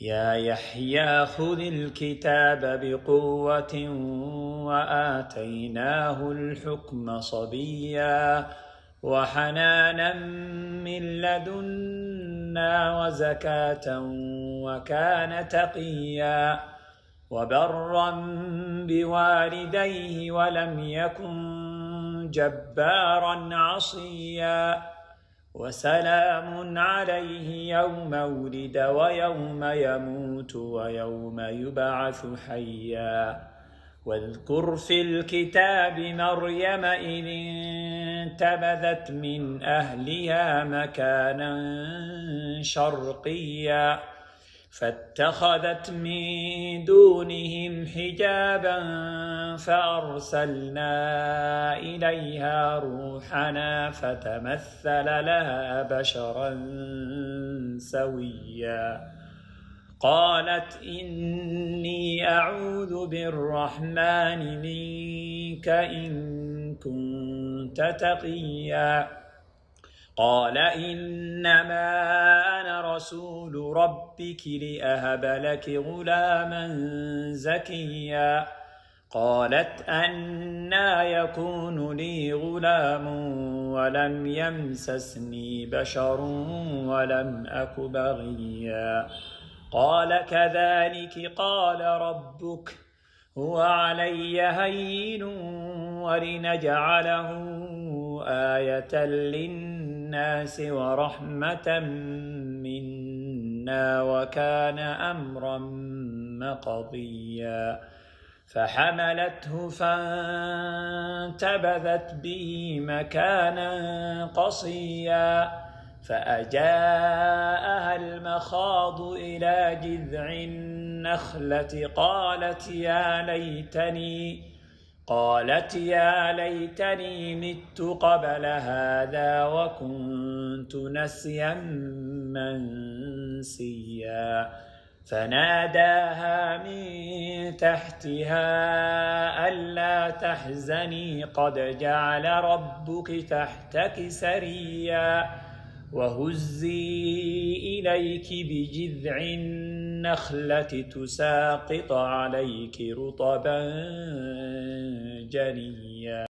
يا يحيى خذ الكتاب بقوة وآتيناه الحكم صبيا وحنانا من لدنا وزكاة وكان تقيا وبرا بوالديه ولم يكن جبارا عصيا وسلام عليه يوم ولد ويوم يموت ويوم يبعث حيا واذكر في الكتاب مريم إذ انتبذت من أهلها مكانا شرقيا فاتخذت من دونهم حجابا فأرسلنا إليها روحنا فتمثل لها بشرا سويا قالت إني أعوذ بالرحمن منك إن كنت تقيا قال إنما أنا رسول ربك لأهب لك غلاما زكيا قالت أنى يكون لي غلام ولم يمسسني بشر ولم أك بغيا قال كذلك قال ربك هو علي هين ولنجعله آية للناس ورحمة منا وكان أمرا مقضيا فحملته فانتبذت به مكانا قصيا فأجاءها المخاض إلى جذع النخلة قالت يا ليتني مت قبل هذا وكنت نسيا منسيا فناداها من تحتها ألا تحزني قد جعل ربك تحتك سريا وهزي إليك بجذع النخلة تساقط عليك رطبا جنيا